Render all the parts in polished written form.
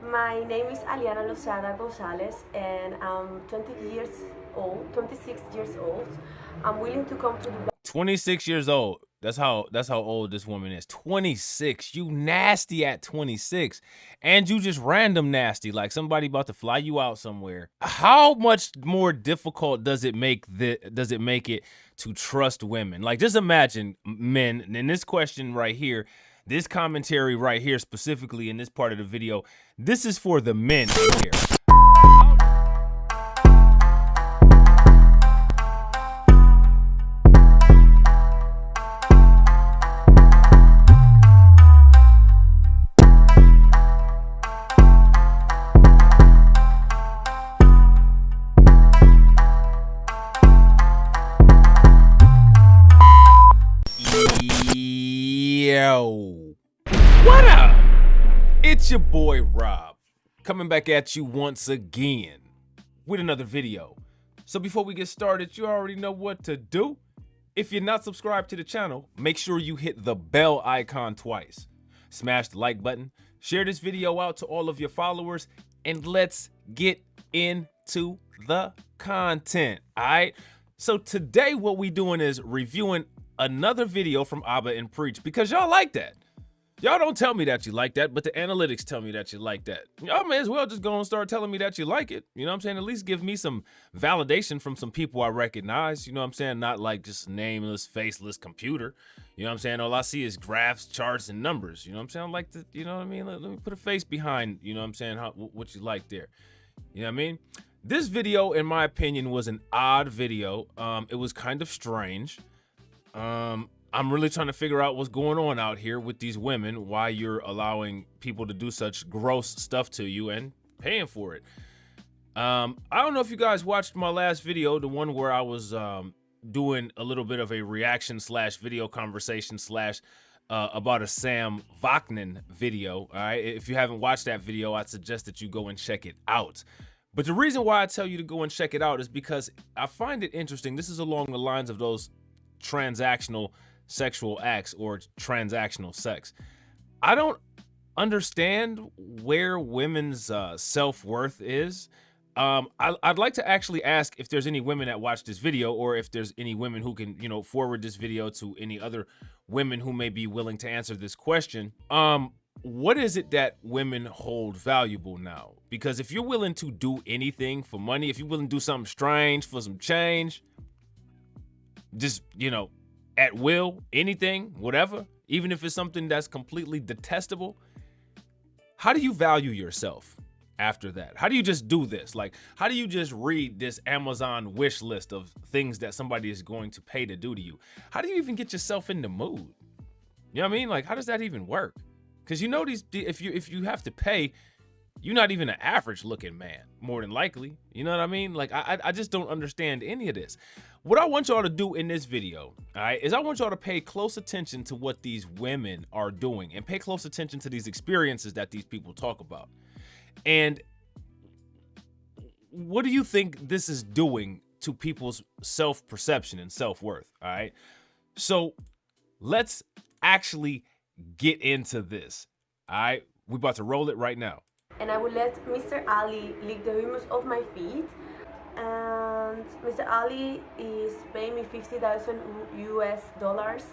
My name is Aliana Lozada Gonzalez, and I'm 26 years old. I'm willing to come to Dubai. 26 years old. That's how old this woman is. 26. You nasty at 26. And you just random nasty, like somebody about to fly you out somewhere. How much more difficult does it make it to trust women? Like, just imagine, men, in this question right here, this commentary right here, specifically in this part of the video, this is for the men in here. Yo, what up? It's your boy Rob, coming back at you once again with another video. So before we get started, you already know what to do. If you're not subscribed to the channel, make sure you hit the bell icon twice. Smash the like button, share this video out to all of your followers, and let's get into the content, all right? So today what we doing is reviewing another video from Abba and Preach, because y'all like that. Y'all don't tell me that you like that, but the analytics tell me that you like that. Y'all may as well just go and start telling me that you like it. You know what I'm saying? At least give me some validation from some people I recognize. You know what I'm saying? Not like just nameless, faceless computer. You know what I'm saying? All I see is graphs, charts, and numbers. You know what I'm saying? I like to, you know what I mean? Let me put a face behind, you know what I'm saying, what you like there. You know what I mean? This video, in my opinion, was an odd video. It was kind of strange. I'm really trying to figure out what's going on out here with these women, why you're allowing people to do such gross stuff to you and paying for it. I don't know if you guys watched my last video, the one where I was doing a little bit of a reaction slash video conversation slash about a Sam Vaknin video. All right, if you haven't watched that video, I'd suggest that you go and check it out. But the reason why I tell you to go and check it out is because I find it interesting. This is along the lines of those transactional sexual acts or transactional sex. I don't understand where women's self-worth is. I'd like to actually ask if there's any women that watch this video, or if there's any women who can, forward this video to any other women who may be willing to answer this question. What is it that women hold valuable now? Because if you're willing to do anything for money, if you're willing to do something strange for some change, just, at will, anything, whatever, even if it's something that's completely detestable, how do you value yourself after that? How do you just do this? Like, how do you just read this Amazon wish list of things that somebody is going to pay to do to you? How do you even get yourself in the mood? You know what I mean? Like, how does that even work? Because if you have to pay, you're not even an average looking man, more than likely. You know what I mean? Like, I just don't understand any of this. What I want y'all to do in this video, all right, is I want y'all to pay close attention to what these women are doing and pay close attention to these experiences that these people talk about. And what do you think this is doing to people's self-perception and self-worth, all right? So let's actually get into this, all right? We're about to roll it right now. And I will let Mr. Ali lick the humus of my feet. And Mr. Ali is paying me 50,000 US dollars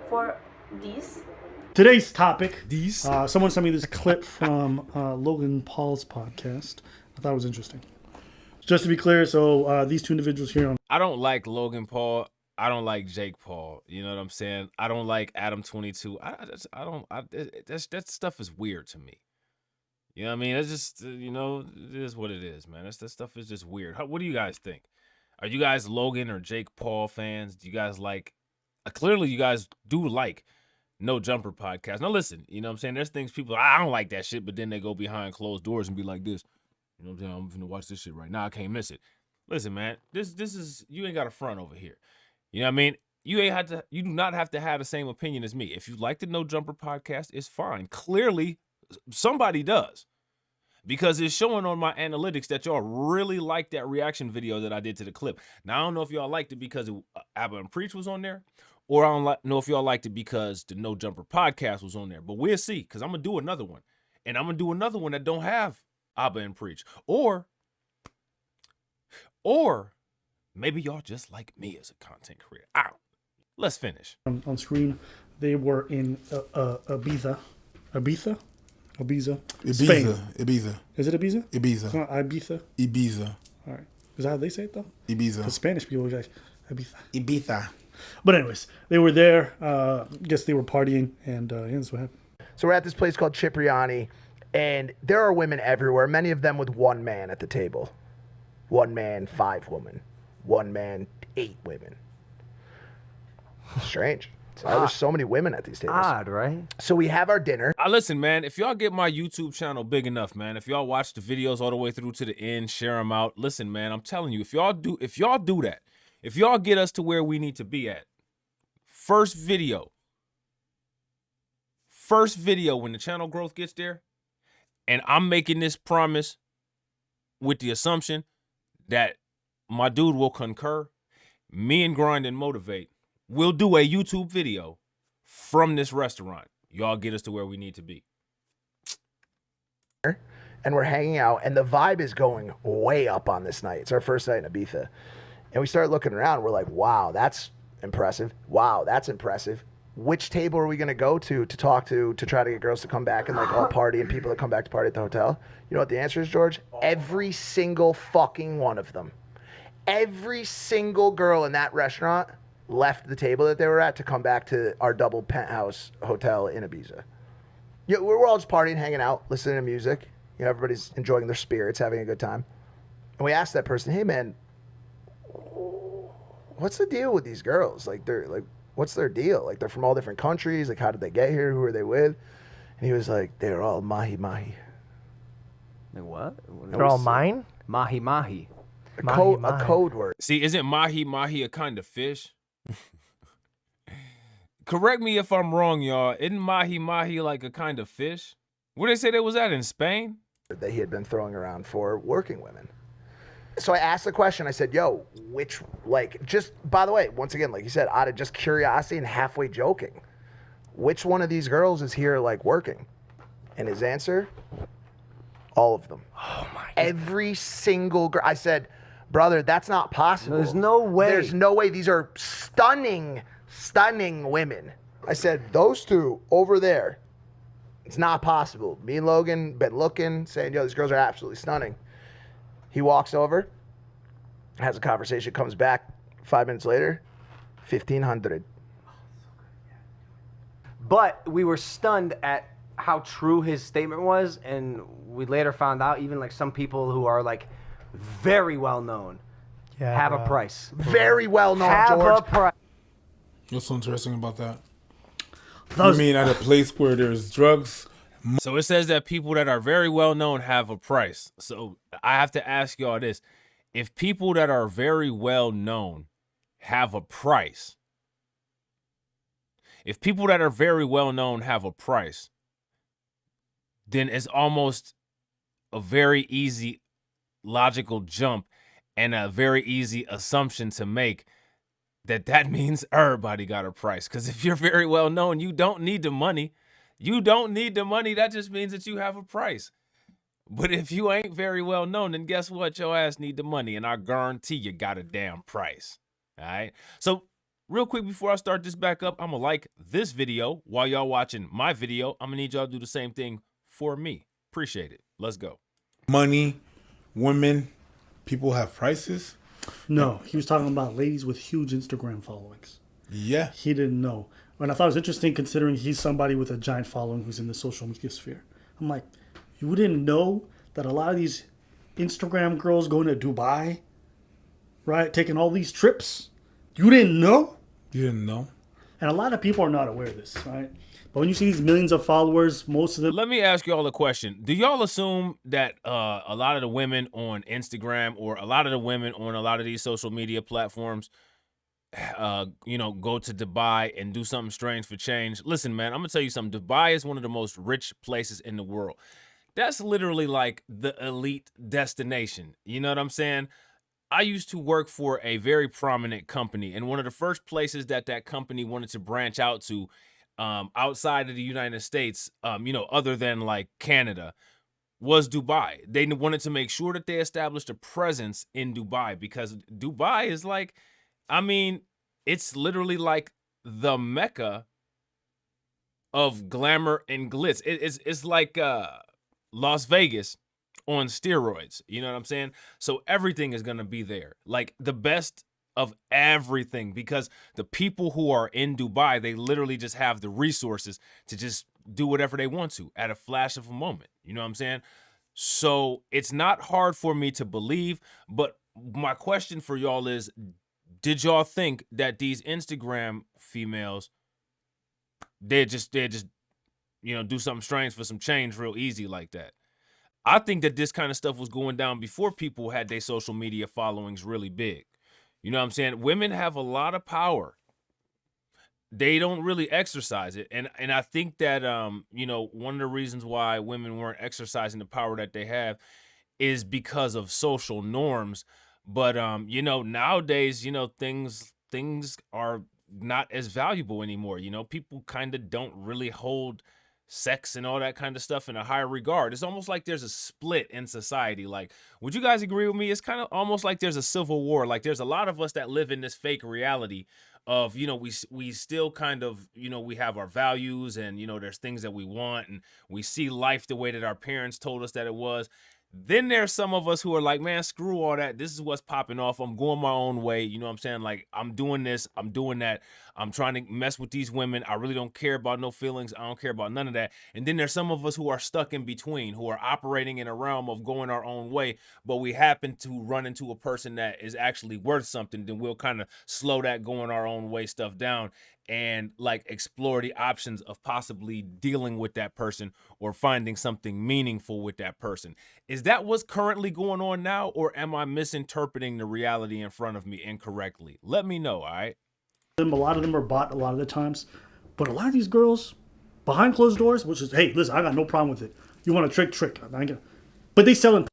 for this. Today's topic. These? Someone sent me this clip from Logan Paul's podcast. I thought it was interesting. Just to be clear, so these two individuals here on. I don't like Logan Paul. I don't like Jake Paul. You know what I'm saying? I don't like Adam 22. That stuff is weird to me. You know what I mean? It's just, it is what it is, man. That stuff is just weird. What do you guys think? Are you guys Logan or Jake Paul fans? Do you guys like, clearly you guys do like No Jumper podcast. Now listen, you know what I'm saying? There's things people, I don't like that shit, but then they go behind closed doors and be like this. You know what I'm saying? I'm gonna watch this shit right now. I can't miss it. Listen, man, this is, you ain't got a front over here. You know what I mean? You do not have to have the same opinion as me. If you like the No Jumper podcast, it's fine. Clearly, somebody does, because it's showing on my analytics that y'all really like that reaction video that I did to the clip. Now, I don't know if y'all liked it because Abba and Preach was on there, or I don't know if y'all liked it because the No Jumper podcast was on there, but we'll see, because I'm going to do another one. And I'm gonna do another one that don't have Abba and Preach. Or maybe y'all just like me as a content creator. Let's finish. On screen, they were in Ibiza. Spain. Ibiza. Is it Ibiza? Ibiza. It's not Ibiza. Ibiza. All right. Is that how they say it though? The Ibiza. Spanish people are like Ibiza. Ibiza. But anyways, they were there. Guess they were partying, and yeah, that's what happened. So we're at this place called Cipriani, and there are women everywhere, many of them with one man at the table. One man, 5 women. One man, 8 women. Strange. There's so many women at these tables. Odd, right? So we have our dinner. Listen, man, if y'all get my YouTube channel big enough, man, if y'all watch the videos all the way through to the end, share them out. Listen, man, I'm telling you, if y'all do that, if y'all get us to where we need to be at, first video when the channel growth gets there, and I'm making this promise with the assumption that my dude will concur, me and Grind and Motivate, we'll do a YouTube video from this restaurant. Y'all get us to where we need to be. And we're hanging out, and the vibe is going way up on this night. It's our first night in Ibiza. And we start looking around. We're like, wow, that's impressive. Wow, that's impressive. Which table are we going to go to talk to try to get girls to come back and like all party and people that come back to party at the hotel? You know what the answer is, George? Every single fucking one of them. Every single girl in that restaurant left the table that they were at to come back to our double penthouse hotel in Ibiza. Yeah, we're all just partying, hanging out, listening to music. You know, everybody's enjoying their spirits, having a good time. And we asked that person, hey man, what's the deal with these girls? Like, they're like, what's their deal? Like, they're from all different countries. Like, how did they get here? Who are they with? And he was like, they're all mahi-mahi. Like what? They're all mine? Mahi-mahi. A code word. See, isn't mahi-mahi a kind of fish? Correct me if I'm wrong, y'all. Isn't mahi-mahi like a kind of fish? Where they say they was at, in Spain? That he had been throwing around for working women. So I asked the question, I said, yo, which, like, just, by the way, once again, like you said, out of just curiosity and halfway joking, which one of these girls is here, like, working? And his answer, all of them. Oh my God. Every single girl. I said, brother, that's not possible. There's no way. There's no way. These are stunning, stunning women. I said, those two over there, it's not possible. Me and Logan been looking, saying, yo, these girls are absolutely stunning. He walks over, has a conversation, comes back 5 minutes later, 1,500. But we were stunned at how true his statement was, and we later found out even like some people who are like very well known have a price. Very well known, Have George. a price. What's so interesting about that? You mean at a place where there's drugs? So it says that people that are very well known have a price. So I have to ask y'all this. If people that are very well known have a price, then it's almost a very easy logical jump and a very easy assumption to make that means everybody got a price. Because if you're very well known, you don't need the money. That just means that you have a price. But if you ain't very well known, then guess what? Your ass need the money, and I guarantee you got a damn price. All right? So real quick before I start this back up, I'm going to like this video while y'all watching my video. I'm going to need y'all to do the same thing for me. Appreciate it. Let's go. Money, women, people have prices. No, he was talking about ladies with huge Instagram followings. Yeah. He didn't know. And I thought it was interesting considering he's somebody with a giant following who's in the social media sphere. I'm like, you didn't know that a lot of these Instagram girls going to Dubai, right, taking all these trips? You didn't know? You didn't know? And a lot of people are not aware of this, right? But when you see these millions of followers, most of them... Let me ask y'all a question. Do y'all assume that a lot of the women on Instagram or a lot of the women on a lot of these social media platforms go to Dubai and do something strange for change? Listen, man, I'm gonna tell you something. Dubai is one of the most rich places in the world. That's literally like the elite destination. You know what I'm saying? I used to work for a very prominent company, and one of the first places that company wanted to branch out to outside of the United States, other than like Canada, was Dubai. They wanted to make sure that they established a presence in Dubai because Dubai is like, it's literally like the Mecca of glamour and glitz. It's like Las Vegas on steroids. You know what I'm saying? So everything is gonna be there, like the best of everything, because the people who are in Dubai, they literally just have the resources to just do whatever they want to at a flash of a moment. You know what I'm saying? So it's not hard for me to believe, but my question for y'all is, did y'all think that these Instagram females, they'd just do something strange for some change real easy like that? I think that this kind of stuff was going down before people had their social media followings really big. You know what I'm saying? Women have a lot of power. They don't really exercise it. And I think that, one of the reasons why women weren't exercising the power that they have is because of social norms. But, nowadays, things are not as valuable anymore. People kind of don't really hold sex and all that kind of stuff in a higher regard. It's almost like there's a split in society. Like, would you guys agree with me? It's kind of almost like there's a civil war. Like, there's a lot of us that live in this fake reality of, we still kind of, we have our values and, there's things that we want and we see life the way that our parents told us that it was. Then there's some of us who are like, man, screw all that. This is what's popping off. I'm going my own way. You know what I'm saying? Like, I'm doing this. I'm doing that. I'm trying to mess with these women. I really don't care about no feelings. I don't care about none of that. And then there's some of us who are stuck in between, who are operating in a realm of going our own way, but we happen to run into a person that is actually worth something. Then we'll kind of slow that going our own way stuff down and like explore the options of possibly dealing with that person or finding something meaningful with that person. Is that what's currently going on now, or am I misinterpreting the reality in front of me incorrectly? Let me know, all right? A lot of them are bought a lot of the times, but a lot of these girls behind closed doors, which is, hey, listen, I got no problem with it. You want to trick. But they selling.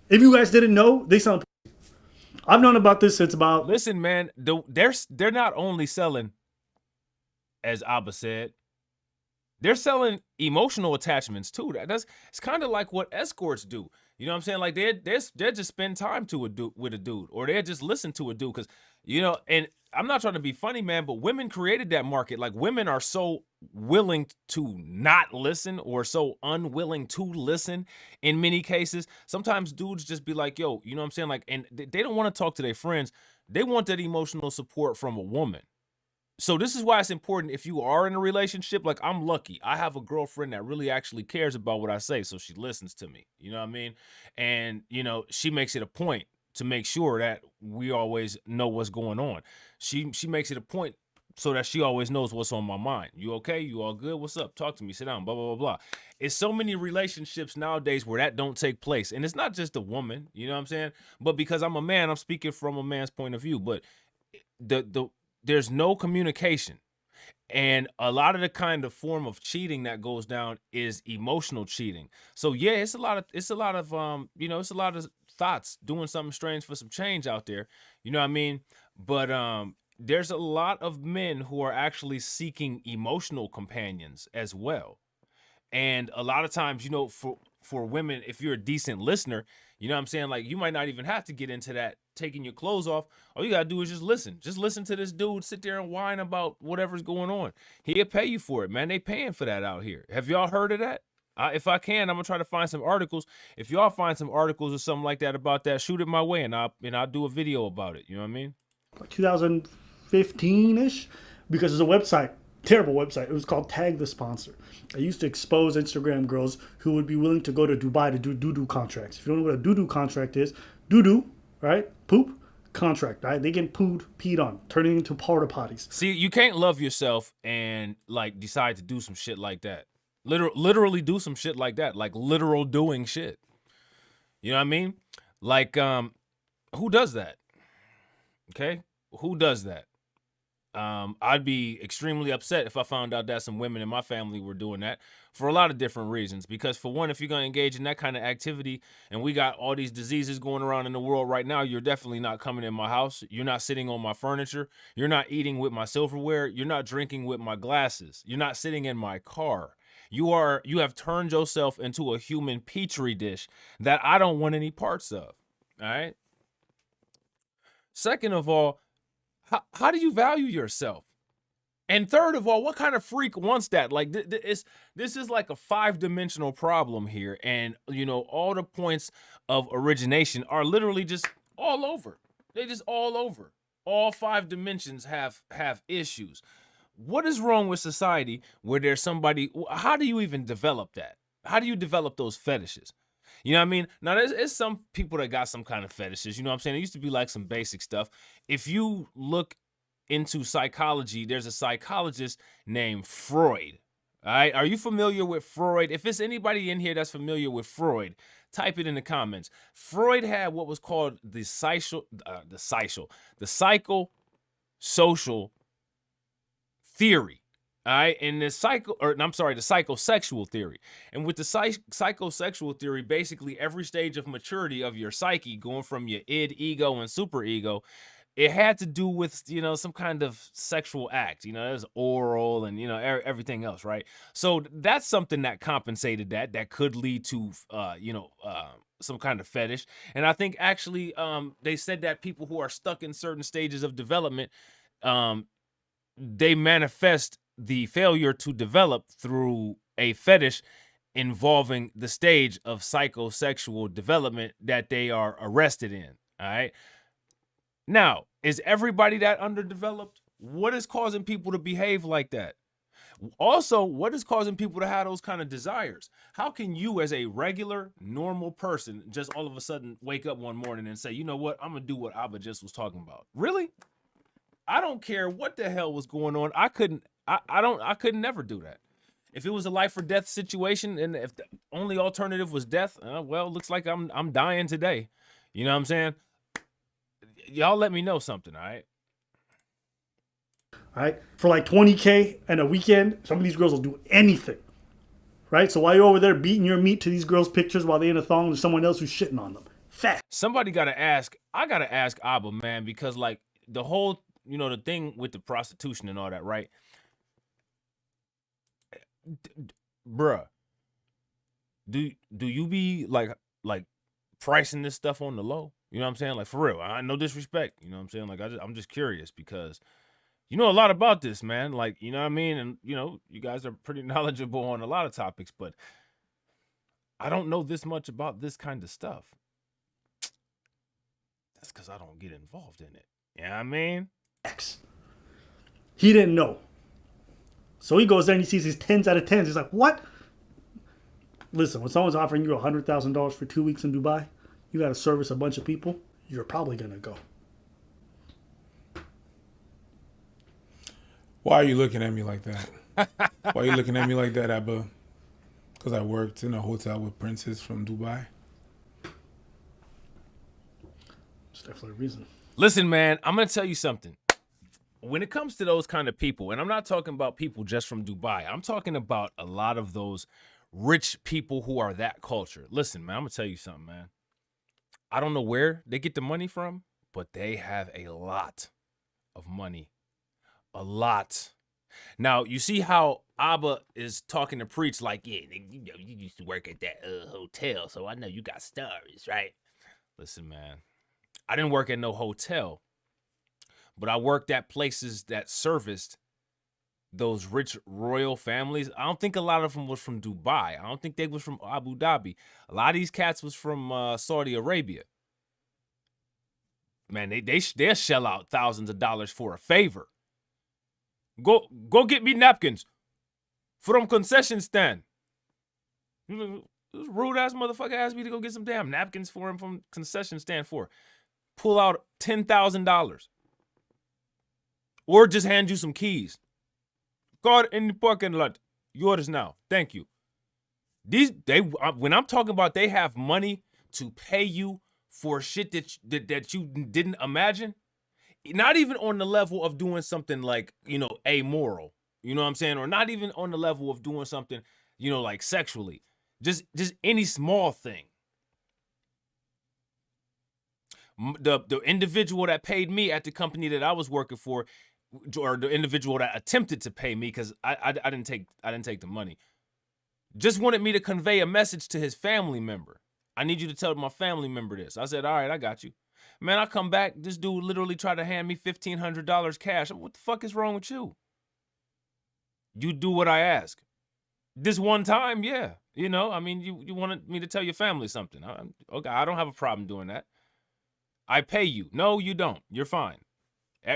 If you guys didn't know, they selling. I've known about this since about. Listen, man, they're not only selling, as Abba said, they're selling emotional attachments too. It's kind of like what escorts do. You know what I'm saying? Like they just spend time with a dude, or they just listen to a dude, because and I'm not trying to be funny, man, but women created that market. Like, women are so willing to not listen or so unwilling to listen in many cases. Sometimes dudes just be like, yo, you know what I'm saying? Like, and they don't want to talk to their friends. They want that emotional support from a woman. So this is why it's important, if you are in a relationship, like, I'm lucky. I have a girlfriend that really actually cares about what I say, so she listens to me. You know what I mean? And, she makes it a point to make sure that we always know what's going on. She makes it a point so that she always knows what's on my mind. You okay? You all good? What's up? Talk to me. Sit down. Blah, blah, blah, blah. It's so many relationships nowadays where that don't take place. And it's not just a woman, you know what I'm saying? But because I'm a man, I'm speaking from a man's point of view. But there's no communication. And a lot of the kind of form of cheating that goes down is emotional cheating. So yeah, it's a lot of thoughts doing something strange for some change out there. You know what I mean? But there's a lot of men who are actually seeking emotional companions as well. And a lot of times, for women, if you're a decent listener, you know what I'm saying? Like, you might not even have to get into that taking your clothes off. All you gotta do is just listen. Just listen to this dude sit there and whine about whatever's going on. He'll pay you for it, man. They paying for that out here. Have y'all heard of that? If I can, I'm gonna try to find some articles. If y'all find some articles or something like that about that, shoot it my way, and I'll do a video about it. You know what I mean? 2015-ish, because there's a website, terrible website. It was called Tag the Sponsor. It used to expose Instagram girls who would be willing to go to Dubai to do doo-doo contracts. If you don't know what a doo-doo contract is, doo-doo, right? Poop, contract, right? They get peed on, turning into porta potties. See, you can't love yourself and like decide to do some shit like that. Literally do some shit like that, like literal doing shit. You know what I mean? Like, who does that? Okay, who does that? I'd be extremely upset if I found out that some women in my family were doing that. for a lot of different reasons. Because for one, if you're going to engage in that kind of activity and we got all these diseases going around in the world right now, you're definitely not coming in my house. You're not sitting on my furniture. You're not eating with my silverware. You're not drinking with my glasses. You're not sitting in my car. You have turned yourself into a human petri dish that I don't want any parts of. All right. Second of all, how do you value yourself? And third of all, what kind of freak wants that? Like this is like a 5-dimensional problem here. And you know, all the points of origination are literally just all over. They just all over. All 5 dimensions have issues. What is wrong with society where there's somebody? How do you even develop that? How do you develop those fetishes? You know what I mean? Now, there's some people that got some kind of fetishes. You know what I'm saying? It used to be like some basic stuff. If you look into psychology, there's a psychologist named Freud. All right? Are you familiar with Freud? If it's anybody in here that's familiar with Freud, type it in the comments. Freud had what was called the psychosocial theory. All right, and the psychosexual theory. And with the psychosexual theory, basically every stage of maturity of your psyche, going from your id, ego, and superego, it had to do with, you know, some kind of sexual act. You know, there's oral and, you know, everything else, right? So that's something that compensated that could lead to, some kind of fetish. And I think actually they said that people who are stuck in certain stages of development, they manifest the failure to develop through a fetish involving the stage of psychosexual development that they are arrested in. All right. Now, is everybody that underdeveloped? What is causing people to behave like that? Also, what is causing people to have those kind of desires? How can you, as a regular, normal person, just all of a sudden wake up one morning and say, you know what, I'm going to do what Abba just was talking about? Really? I don't care what the hell was going on. I couldn't never do that. If it was a life or death situation and if the only alternative was death, well, it looks like I'm dying today. You know what I'm saying? Y'all let me know something, all right? All right? For like 20K and a weekend, some of these girls will do anything. Right? So while you're over there beating your meat to these girls' pictures while they're in a thong, there's someone else who's shitting on them. Fat. Somebody got to ask. I got to ask Abba, man, because like the whole, you know, the thing with the prostitution and all that, right? Bruh, do you be like pricing this stuff on the low? You know what I'm saying? Like, for real, I no disrespect. You know what I'm saying? Like, I'm just curious because you know a lot about this, man. Like, you know what I mean? And, you know, you guys are pretty knowledgeable on a lot of topics, but I don't know this much about this kind of stuff. That's because I don't get involved in it. You know what I mean? He didn't know. So he goes there and he sees these 10s out of 10s. He's like, what? Listen, when someone's offering you $100,000 for 2 weeks in Dubai, you got to service a bunch of people, you're probably going to go. Why are you looking at me like that? Why are you looking at me like that, Abba? Because I worked in a hotel with princes from Dubai. There's definitely a reason. Listen, man, I'm going to tell you something. When it comes to those kind of people, and I'm not talking about people just from Dubai, I'm talking about a lot of those rich people who are that culture. Listen, man, I'm going to tell you something, man. I don't know where they get the money from, but they have a lot of money. A lot. Now, you see how Abba is talking to Preach like, yeah, you know, you used to work at that hotel, so I know you got stories, right? Listen, man, I didn't work at no hotel, but I worked at places that serviced those rich royal families. I don't think a lot of them was from Dubai. I don't think they was from Abu Dhabi. A lot of these cats was from Saudi Arabia. Man, they'll shell out thousands of dollars for a favor. Go get me napkins from concession stand. This rude ass motherfucker asked me to go get some damn napkins for him from concession stand for. Pull out $10,000. Or just hand you some keys. Car in the parking lot. Yours now. Thank you. When I'm talking about they have money to pay you for shit that you didn't imagine, not even on the level of doing something like, you know, amoral, you know what I'm saying? Or not even on the level of doing something you know, like sexually. Just any small thing. The individual that paid me at the company that I was working for, or the individual that attempted to pay me, because I didn't take the money, just wanted me to convey a message to his family member. I need you to tell my family member this. I said, all right, I got you. Man, I come back, this dude literally tried to hand me $1,500 cash. What the fuck is wrong with you? You do what I ask. This one time, yeah. You know, I mean, you wanted me to tell your family something. Okay, I don't have a problem doing that. I pay you. No, you don't. You're fine.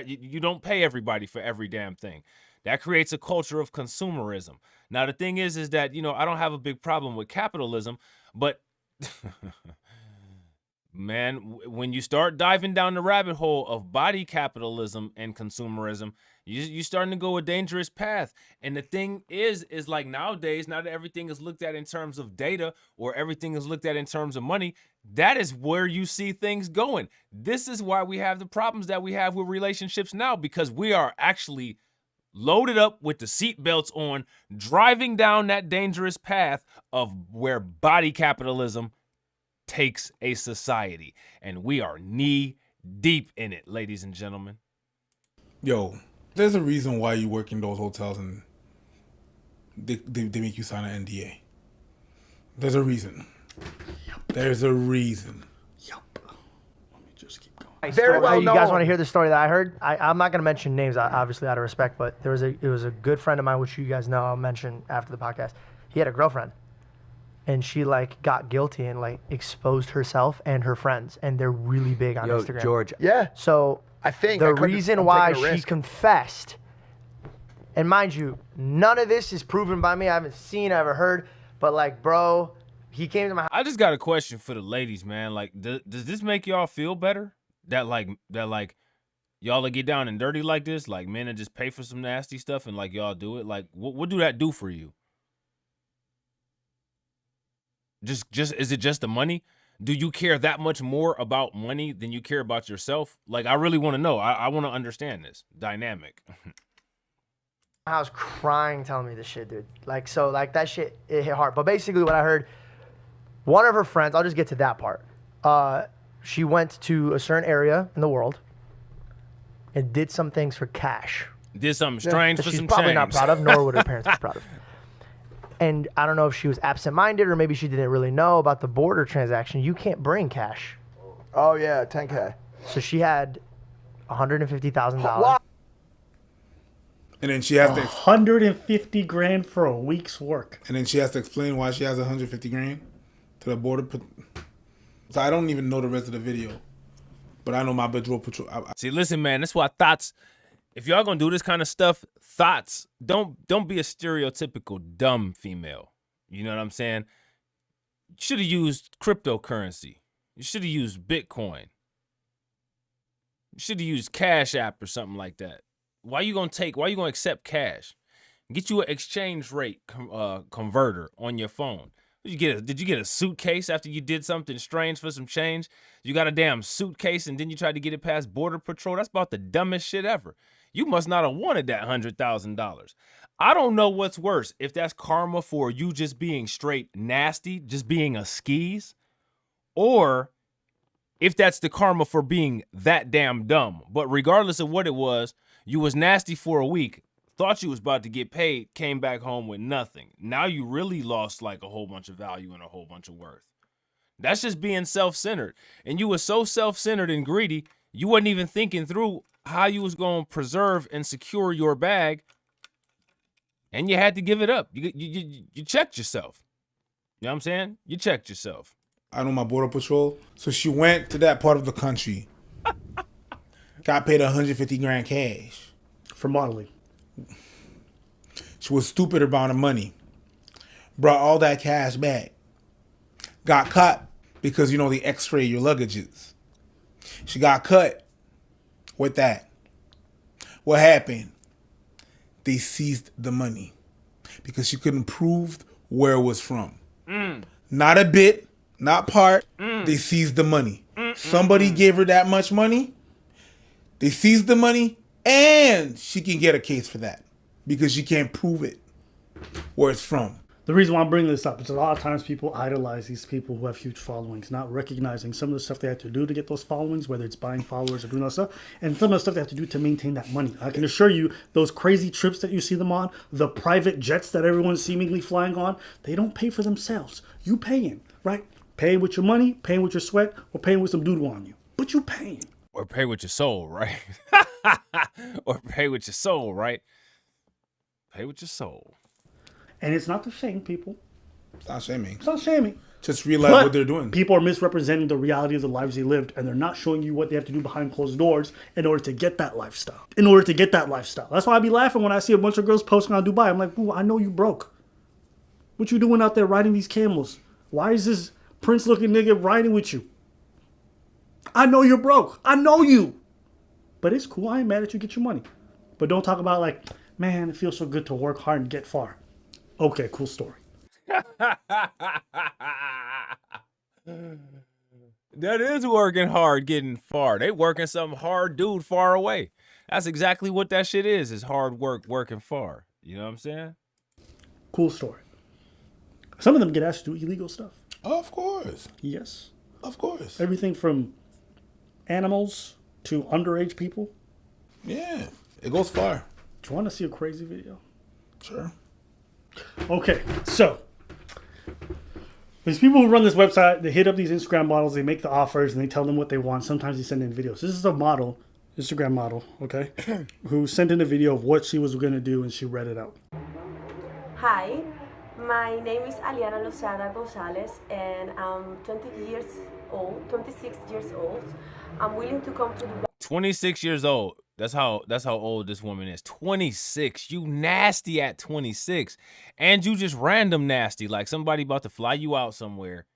You don't pay everybody for every damn thing. That creates a culture of consumerism. Now, the thing is that, you know, I don't have a big problem with capitalism, but man, when you start diving down the rabbit hole of body capitalism and consumerism, you're starting to go a dangerous path. And the thing is like nowadays, now that everything is looked at in terms of data or everything is looked at in terms of money, that is where you see things going. This is why we have the problems that we have with relationships now, because we are actually loaded up with the seatbelts on, driving down that dangerous path of where body capitalism takes a society. And we are knee deep in it, ladies and gentlemen. Yo, there's a reason why you work in those hotels and they make you sign an NDA. There's a reason. There's a reason. Yup. Let me just keep going. Very well You guys known. want to hear the story that I heard? I'm not going to mention names, obviously, out of respect, but it was a good friend of mine, which you guys know I'll mention after the podcast. He had a girlfriend, and she, like, got guilty and, like, exposed herself and her friends, and they're really big on Instagram. George. Yeah. So I think the I couldn't- reason I'm why taking a she risk. confessed, and mind you, none of this is proven by me. I haven't seen, I haven't heard, but, like, bro, he came to my house. I just got a question for the ladies, man. Like, does this make y'all feel better? That y'all will get down and dirty like this? Like, men that just pay for some nasty stuff and, like, y'all do it? Like, what do that do for you? Just is it just the money? Do you care that much more about money than you care about yourself? Like, I really want to know. I want to understand this dynamic. I was crying telling me this shit, dude. Like, so, like, that shit, it hit hard. But basically what I heard, one of her friends, I'll just get to that part. She went to a certain area in the world and did some things for cash Did something strange that for she's some probably change. not proud of, nor would her parents be proud of. And I don't know if she was absent-minded or maybe she didn't really know about the border transaction. You can't bring cash. Oh yeah, 10K. So she had $150,000. Wow. And then she has to, 150 grand for a week's work. explain why she has 150 grand to the border. So I don't even know the rest of the video, but I know my patrol. See, listen, man, that's why thoughts, if y'all gonna do this kind of stuff, thoughts, don't be a stereotypical dumb female. You know what I'm saying? You should have used cryptocurrency. You should have used Bitcoin. You should have used Cash App or something like that. Why you gonna accept cash? Get you an exchange rate converter on your phone. Did you get a suitcase after you did something strange for some change? You got a damn suitcase and then you tried to get it past Border Patrol? That's about the dumbest shit ever. You must not have wanted that $100,000. I don't know what's worse, if that's karma for you just being straight nasty, just being a skis, or if that's the karma for being that damn dumb. But regardless of what it was, you was nasty for a week, thought you was about to get paid, came back home with nothing. Now you really lost like a whole bunch of value and a whole bunch of worth. That's just being self-centered. And you were so self-centered and greedy, you wasn't even thinking through how you was going to preserve and secure your bag, and you had to give it up. You checked yourself. You know what I'm saying? You checked yourself. I know my border patrol. So she went to that part of the country, got paid 150 grand cash For modeling. She was stupid about the money. Brought all that cash back. Got caught because, you know, they x-ray your luggages. She got cut with that. What happened? They seized the money because she couldn't prove where it was from. Not a bit, not part. They seized the money. Somebody gave her that much money. They seized the money, and she can get a case for that because she can't prove it where it's from. The reason why I'm bringing this up is a lot of times people idolize these people who have huge followings, not recognizing some of the stuff they have to do to get those followings, whether it's buying followers or doing that stuff, and some of the stuff they have to do to maintain that money. I can assure you, those crazy trips that you see them on, the private jets that everyone's seemingly flying on, they don't pay for themselves. You paying, right? Paying with your money, paying with your sweat, or paying with some doodle on you. But you paying. Or pay with your soul, right? Or pay with your soul, right? Pay with your soul. And it's not to shame people. It's not shaming. It's not shaming. Just realize But what they're doing. people are misrepresenting the reality of the lives they lived, and they're not showing you what they have to do behind closed doors in order to get that lifestyle. That's why I be laughing when I see a bunch of girls posting on Dubai. I'm like, ooh, I know you broke. What you doing out there riding these camels? Why is this prince-looking nigga riding with you? I know you're broke. I know you. But it's cool. I ain't mad at you. Get your money. But don't talk about like, man, it feels so good to work hard and get far. Okay, cool story. That is working hard, getting far. They working some hard dude far away. That's exactly what that shit is hard work, working far. You know what I'm saying? Cool story. Some of them get asked to do illegal stuff. Of course. Yes. Of course. Everything from animals to underage people. Yeah. It goes far. Do you want to see a crazy video? Sure. Okay, so these people who run this website, they hit up these Instagram models, they make the offers, and they tell them what they want. Sometimes they send in videos. This is a model, Instagram model, okay, who sent in a video of what she was going to do, and she read it out. Hi, my name is Aliana Lozada Gonzalez, and I'm 26 years old. I'm willing to come to Dubai. 26 years old. That's how old this woman is. 26. You nasty at 26. And you just random nasty, like somebody about to fly you out somewhere.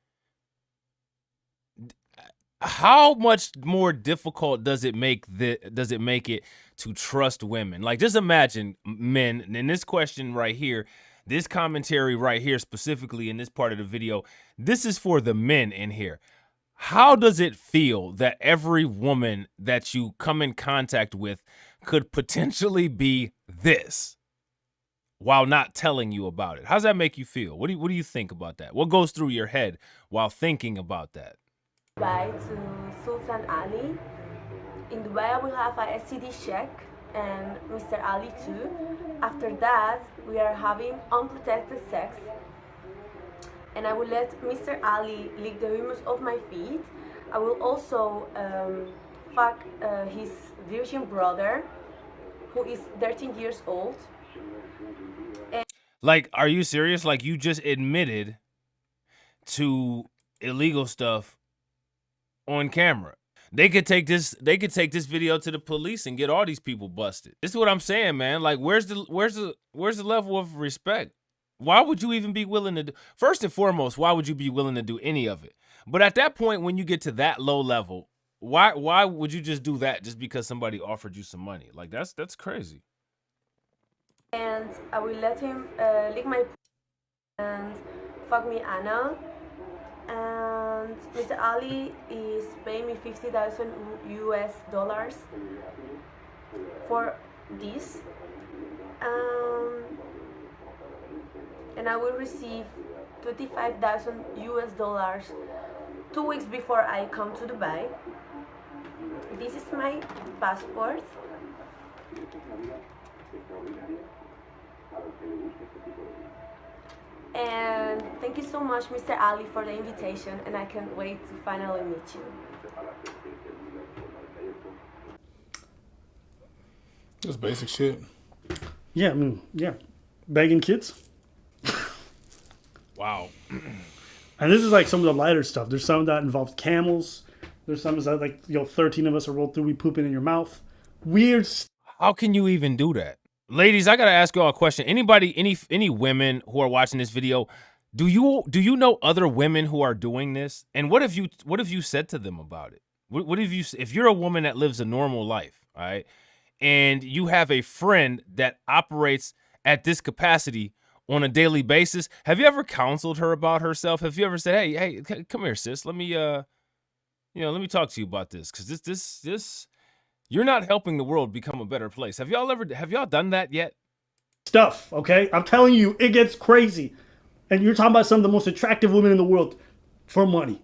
How much more difficult does it make it to trust women? Like, just imagine, men, in this question right here, this commentary right here, specifically in this part of the video, this is for the men in here. How does it feel that every woman that you come in contact with could potentially be this while not telling you about it? How does that make you feel? What do you think about that? What goes through your head while thinking about that? Dubai to Sultan Ali. In Dubai, I will have a STD check and Mr. Ali too. After that, we are having unprotected sex. And I will let Mr. Ali lick the humus of my feet. I will also fuck his virgin brother, who is 13 years old. Like, are you serious? Like, you just admitted to illegal stuff on camera. They could take this video to the police and get all these people busted. This is what I'm saying, man. Like, where's the level of respect? Why would you even be willing to do? First and foremost, why would you be willing to do any of it? But at that point, when you get to that low level, why would you just do that just because somebody offered you some money? Like, that's crazy. And I will let him lick my and fuck me Anna. And Mr. Ali is paying me $50,000 US for this. And I will receive $25,000 US 2 weeks before I come to Dubai. This is my passport. And thank you so much, Mr. Ali, for the invitation, and I can't wait to finally meet you. Just basic shit. Yeah, I mean, yeah. Begging kids. Wow. And this is like some of the lighter stuff. There's some that involves camels. There's some that like, 13 of us are rolled through, we pooping in your mouth. Weird stuff. How can you even do that? Ladies, I gotta ask y'all a question. Anybody, any women who are watching this video, do you know other women who are doing this? And what have you said to them about it? What have you, if you're a woman that lives a normal life, all right, and you have a friend that operates at this capacity on a daily basis, have you ever counseled her about herself? Have you ever said, hey, come here, sis, let me let me talk to you about this, because this you're not helping the world become a better place. Have y'all done that yet? Stuff, okay? I'm telling you, it gets crazy. And you're talking about some of the most attractive women in the world for money.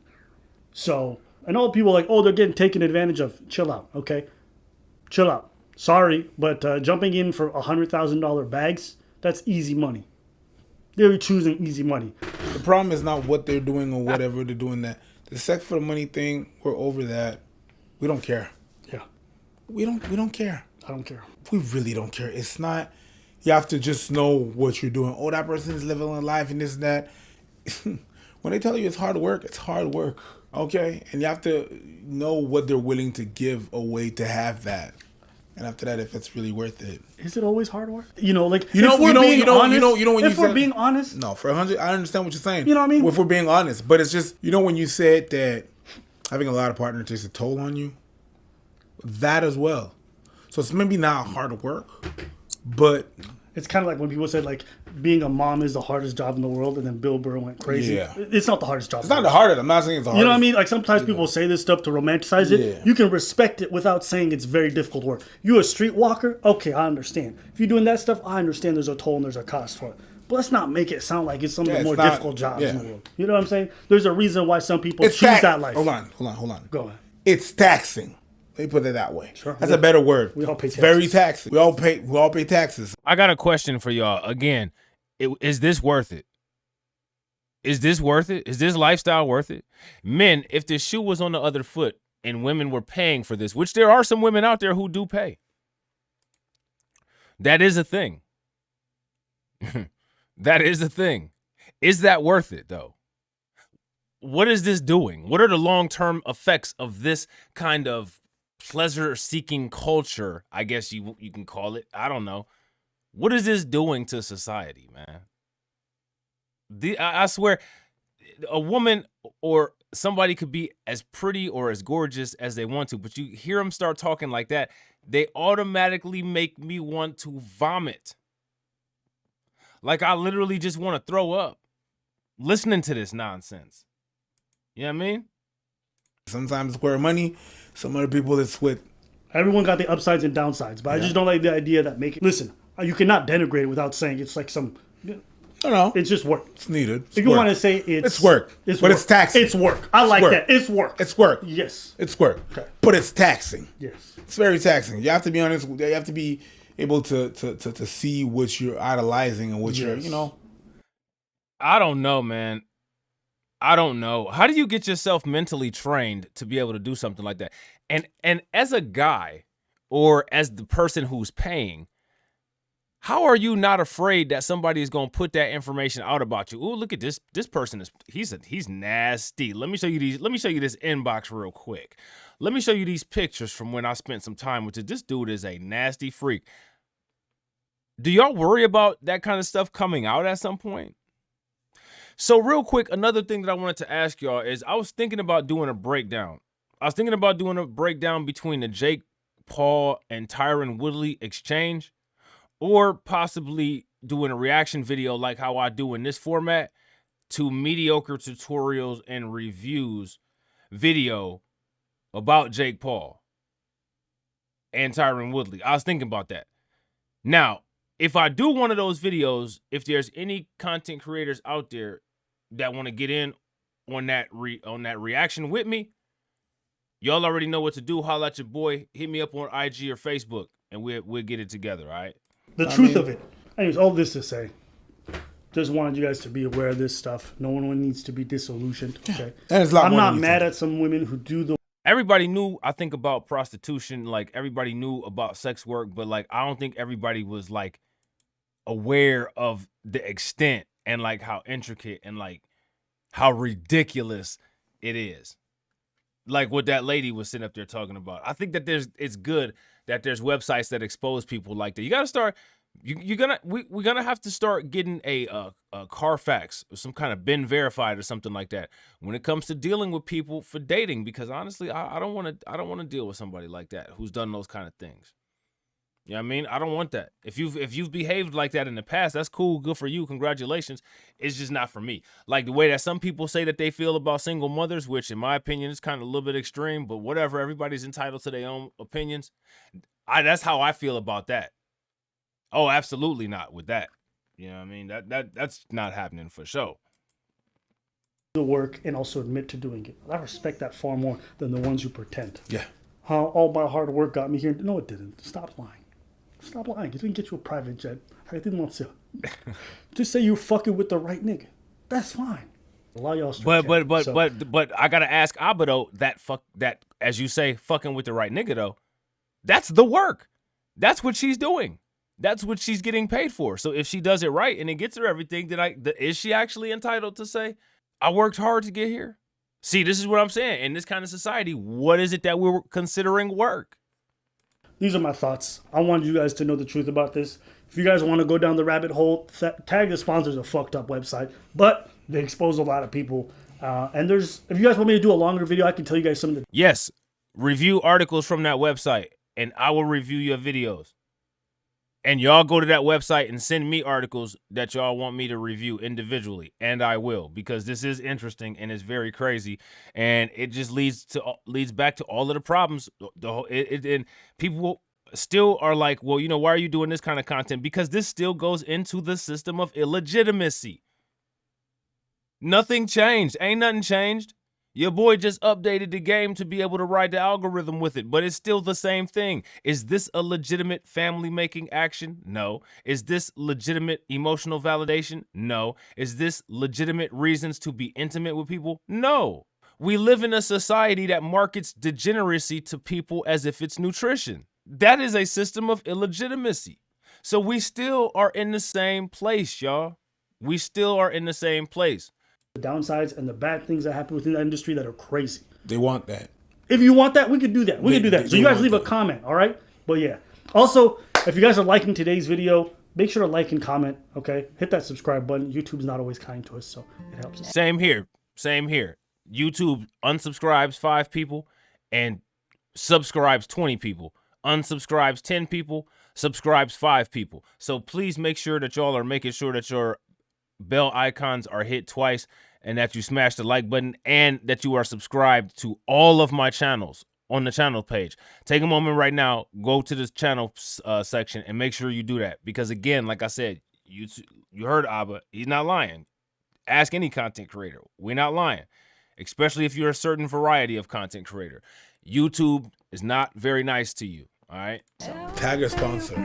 So I know people are like, oh, they're getting taken advantage of. Chill out, okay? Chill out. Sorry, but jumping in for $100,000 bags, that's easy money. They're choosing easy money. The problem is not what they're doing or whatever they're doing. That the sex for the money thing, we're over that. We don't care. Yeah, We don't care. I don't care. We really don't care. It's not. You have to just know what you're doing. Oh, that person is living a life and this and that. When they tell you it's hard work, it's hard work. Okay, and you have to know what they're willing to give away to have that. And after that, if it's really worth it. Is it always hard work? You know, like When if we're you being honest, no, for 100, I understand what you're saying. You know what I mean? If we're being honest, but it's just, when you said that having a lot of partners takes a toll on you, that as well. So it's maybe not hard work, but it's kind of like when people said like being a mom is the hardest job in the world, and then Bill Burr went crazy. Yeah. It's not the hardest job. It's not the hardest. I'm not saying it's the hardest. You know what I mean? Like sometimes people say this stuff to romanticize it. Yeah. You can respect it without saying it's very difficult work. You a streetwalker? Okay, I understand. If you're doing that stuff, I understand there's a toll and there's a cost for it. But let's not make it sound like it's some of the more difficult jobs in the world. You know what I'm saying? There's a reason why some people choose that life. Hold on. Go ahead. It's taxing. Let me put it that way. Sure. That's a better word. We all pay It's taxes. very taxing. We all pay taxes. I got a question for y'all. Again, is this worth it? Is this worth it? Is this lifestyle worth it? Men, if the shoe was on the other foot and women were paying for this, which there are some women out there who do pay. That is a thing. That is a thing. Is that worth it, though? What is this doing? What are the long-term effects of this kind of pleasure-seeking culture, I guess you can call it? I don't know. What is this doing to society, man? I swear, a woman or somebody could be as pretty or as gorgeous as they want to, but you hear them start talking like that, they automatically make me want to vomit. Like I literally just want to throw up listening to this nonsense. You know what I mean? Sometimes it's where money, some other people it's with. Everyone got the upsides and downsides, but I just don't like the idea that listen, you cannot denigrate it without saying it's like some. No. It's just work. It's needed. If you want to say it's work, it's but work. it's taxing. It's work. I like that. It's work. It's work. Yes. It's work. Okay. But it's taxing. Yes. It's very taxing. You have to be honest. You have to be able to see what you're idolizing and what you're, I don't know, man. I don't know. How do you get yourself mentally trained to be able to do something like that? And as a guy or as the person who's paying, how are you not afraid that somebody is going to put that information out about you? Oh, look at this. This person he's nasty. Let me show you this inbox real quick. Let me show you these pictures from when I spent some time with it. This dude is a nasty freak. Do y'all worry about that kind of stuff coming out at some point? So real quick, another thing that I wanted to ask y'all is I was thinking about doing a breakdown. Between the Jake Paul and Tyron Woodley exchange, or possibly doing a reaction video like how I do in this format to mediocre tutorials and reviews video about Jake Paul and Tyron Woodley. I was thinking about that. Now, if I do one of those videos, if there's any content creators out there that want to get in on that reaction with me, y'all already know what to do. Holla at your boy. Hit me up on IG or Facebook, and we'll get it together, all right? The truth of it. Anyways, all this to say, just wanted you guys to be aware of this stuff. No one needs to be disillusioned. Okay, I'm not mad at some women who do the. Everybody knew, I think, about prostitution. Like, everybody knew about sex work, but, like, I don't think everybody was, like, aware of the extent and, like, how intricate and, like, how ridiculous it is. Like what that lady was sitting up there talking about. I think that it's good that there's websites that expose people like that. You got to start, we're gonna have to start getting a Carfax or some kind of Ben Verified or something like that when it comes to dealing with people for dating, because honestly, I don't want to deal with somebody like that who's done those kind of things. You know what I mean? I don't want that. If you've behaved like that in the past, that's cool, good for you, congratulations. It's just not for me. Like the way that some people say that they feel about single mothers, which in my opinion is kind of a little bit extreme, but whatever, everybody's entitled to their own opinions. That's how I feel about that. Oh, absolutely not with that. You know what I mean? That's not happening for sure. The work and also admit to doing it. I respect that far more than the ones who pretend. Yeah. How all my hard work got me here. No, it didn't. Stop lying. Stop lying. It didn't get you a private jet. I didn't want to. Just say you're fucking with the right nigga. That's fine. A lot of y'all straight But I gotta ask Abba though, that as you say, fucking with the right nigga though, that's the work. That's what she's doing. That's what she's getting paid for. So if she does it right and it gets her everything, then is she actually entitled to say, I worked hard to get here? See, this is what I'm saying. In this kind of society, what is it that we're considering work? These are my thoughts. I want you guys to know the truth about this. If you guys want to go down the rabbit hole, Tag the Sponsors a fucked up website, but they expose a lot of people. And if you guys want me to do a longer video, I can tell you guys some of the... Yes, review articles from that website, and I will review your videos. And y'all go to that website and send me articles that y'all want me to review individually, and I will, because this is interesting and it's very crazy, and it just leads back to all of the problems. And people still are like, well, you know, why are you doing this kind of content? Because this still goes into the system of illegitimacy. Nothing changed. Ain't nothing changed. Your boy just updated the game to be able to ride the algorithm with it, but it's still the same thing. Is this a legitimate family-making action? No. Is this legitimate emotional validation? No. Is this legitimate reasons to be intimate with people? No. We live in a society that markets degeneracy to people as if it's nutrition. That is a system of illegitimacy. So we still are in the same place, y'all. We still are in the same place. The downsides and the bad things that happen within the industry that are crazy. They want that. If you want that, we could do that. We could do that. So you guys leave a comment, all right? But yeah. Also, if you guys are liking today's video, make sure to like and comment, okay? Hit that subscribe button. YouTube's not always kind to us, so it helps us. Same here. Same here. YouTube unsubscribes 5 people and subscribes 20 people. Unsubscribes 10 people, subscribes 5 people. So please make sure that y'all are making sure that your bell icons are hit twice and that you smash the like button and that you are subscribed to all of my channels on the channel page. Take a moment right now, go to the channel section and make sure you do that, because again, like I said, you heard Abba, he's not lying. Ask any content creator, we're not lying, especially if you're a certain variety of content creator. YouTube is not very nice to you. All right. Tag a sponsor.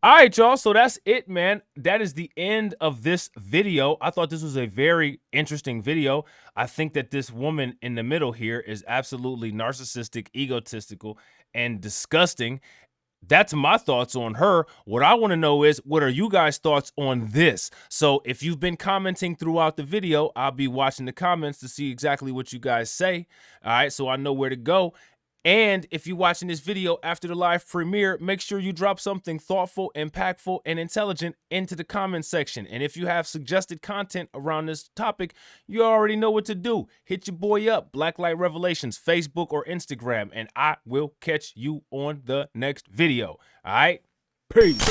All right, y'all. So that's it, man. That is the end of this video. I thought this was a very interesting video. I think that this woman in the middle here is absolutely narcissistic, egotistical, and disgusting. That's my thoughts on her. What I want to know is, what are you guys' thoughts on this? So if you've been commenting throughout the video, I'll be watching the comments to see exactly what you guys say. All right, so I know where to go. And if you're watching this video after the live premiere, make sure you drop something thoughtful, impactful, and intelligent into the comment section. And if you have suggested content around this topic, you already know what to do. Hit your boy up, Blacklight Revelations, Facebook or Instagram, and I will catch you on the next video. All right? Peace.